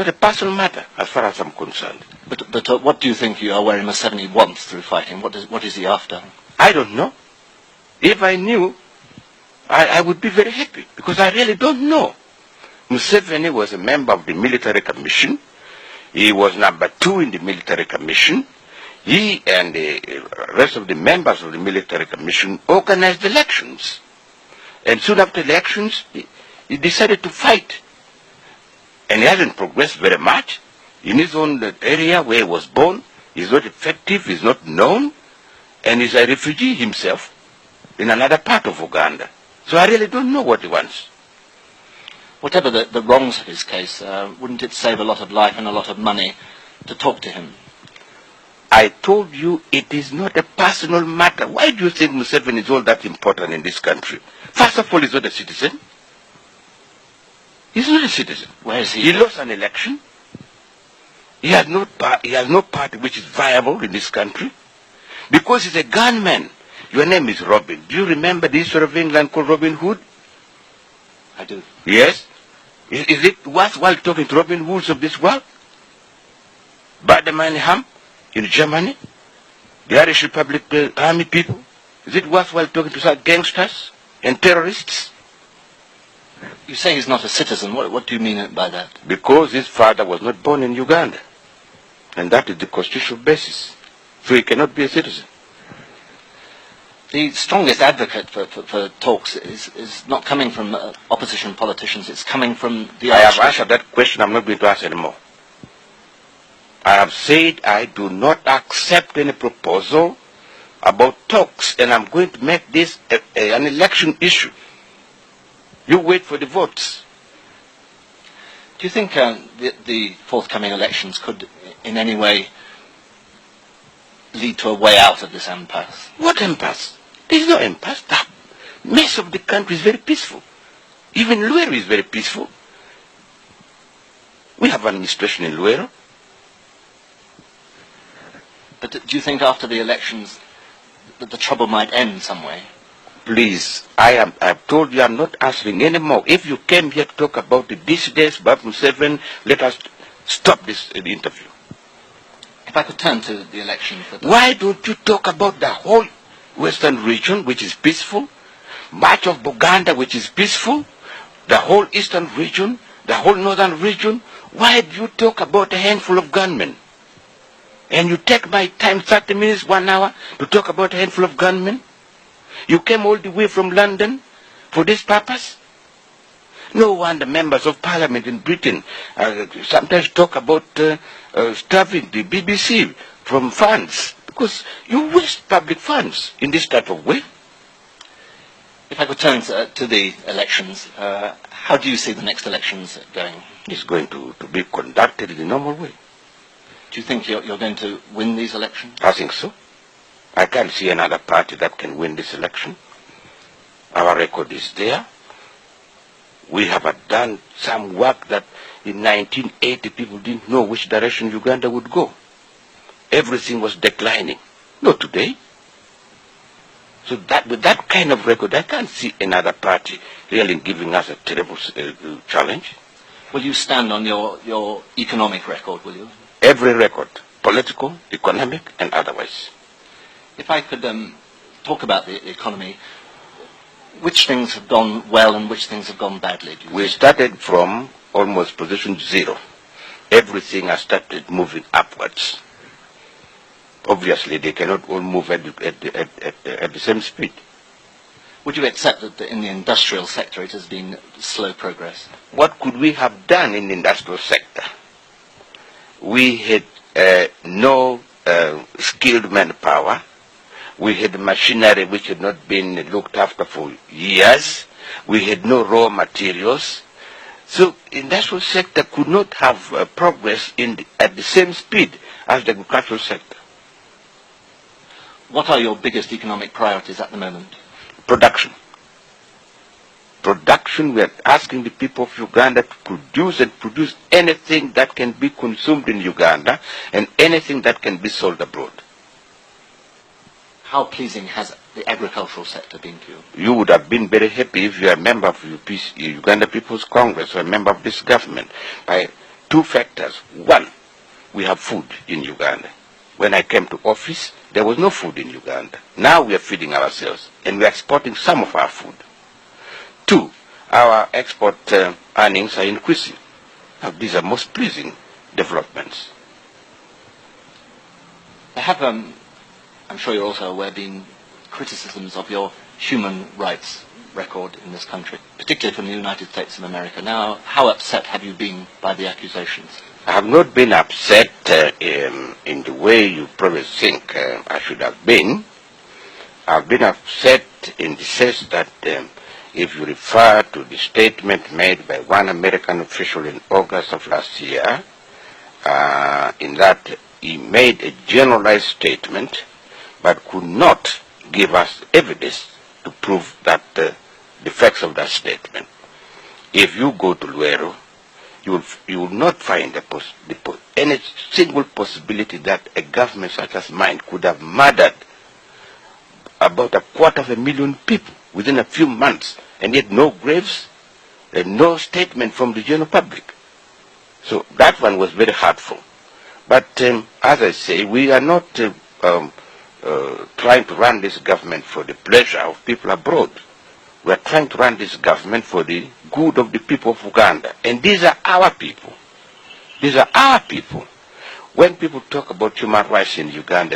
Not a personal matter, as far as I'm concerned. But what do you think Yoweri Museveni wants through fighting? What is he after? I don't know. If I knew, I would be very happy, because I really don't know. Museveni was a member of the military commission. He was number 2 in the military commission. He and the rest of the members of the military commission organized elections. And soon after elections, he decided to fight. And he hasn't progressed very much. In his own area where he was born, he's not effective, he's not known, and he's a refugee himself in another part of Uganda. So I really don't know what he wants. Whatever the wrongs of his case, wouldn't it save a lot of life and a lot of money to talk to him? I told you it is not a personal matter. Why do you think Museveni is all that important in this country? First of all, he's not a citizen. He's not a citizen. Where is he? He lost an election. He has no party which is viable in this country. Because he's a gunman. Your name is Robin. Do you remember the history of England called Robin Hood? I do. Yes? Is it worthwhile talking to Robin Hoods of this world? Bader-Meinhof in Germany? The Irish Republic army people? Is it worthwhile talking to such gangsters and terrorists? You say he's not a citizen. What do you mean by that? Because his father was not born in Uganda. And that is the constitutional basis. So he cannot be a citizen. The strongest advocate for talks is not coming from opposition politicians. It's coming from the... I have answered that question. I'm not going to answer anymore. I have said I do not accept any proposal about talks, and I'm going to make this an election issue. You wait for the votes. Do you think the forthcoming elections could in any way lead to a way out of this impasse? What impasse? There is no impasse. The mess of the country is very peaceful. Even Luero is very peaceful. We have administration in Luero. But do you think after the elections that the trouble might end some way? Please, I've told you I'm not answering anymore. If you came here to talk about the dissidents, Bob Museveni, let us stop this interview. If I could turn to the election. Why don't you talk about the whole western region, which is peaceful, much of Buganda, which is peaceful, the whole eastern region, the whole northern region? Why do you talk about a handful of gunmen? And you take my time, 30 minutes, 1 hour, to talk about a handful of gunmen? You came all the way from London for this purpose? No wonder members of parliament in Britain sometimes talk about starving the BBC from funds, because you waste public funds in this type of way. If I could turn to the elections, how do you see the next elections going? It's going to be conducted in the normal way. Do you think you're going to win these elections? I think so. I can't see another party that can win this election. Our record is there. We have done some work that in 1980 people didn't know which direction Uganda would go. Everything was declining. Not today. So that with that kind of record, I can't see another party really giving us a terrible challenge. Will you stand on your economic record, will you? Every record, political, economic, and otherwise. If I could talk about the economy, which things have gone well and which things have gone badly? We started from almost position 0. Everything has started moving upwards. Obviously, they cannot all move at the same speed. Would you accept that in the industrial sector it has been slow progress? What could we have done in the industrial sector? We had no skilled manpower. We had machinery which had not been looked after for years. We had no raw materials. So industrial sector could not have progress at the same speed as the agricultural sector. What are your biggest economic priorities at the moment? Production. Production, we are asking the people of Uganda to produce anything that can be consumed in Uganda and anything that can be sold abroad. How pleasing has the agricultural sector been to you? You would have been very happy if you are a member of Uganda People's Congress or a member of this government. By two factors. One, we have food in Uganda. When I came to office, there was no food in Uganda. Now we are feeding ourselves, and we are exporting some of our food. Two, our export earnings are increasing. Now, these are most pleasing developments. There have, I'm sure you're also aware, been criticisms of your human rights record in this country, particularly from the United States of America. Now, how upset have you been by the accusations? I have not been upset in the way you probably think I should have been. I've been upset in the sense that if you refer to the statement made by one American official in August of last year, in that he made a generalized statement but could not give us evidence to prove that the facts of that statement. If you go to Luero, you will not find any single possibility that a government such as mine could have murdered about 250,000 people within a few months, and yet no graves and no statement from the general public. So that one was very hurtful. But as I say, we are not trying to run this government for the pleasure of people abroad. We are trying to run this government for the good of the people of Uganda. And these are our people. These are our people. When people talk about human rights in Uganda,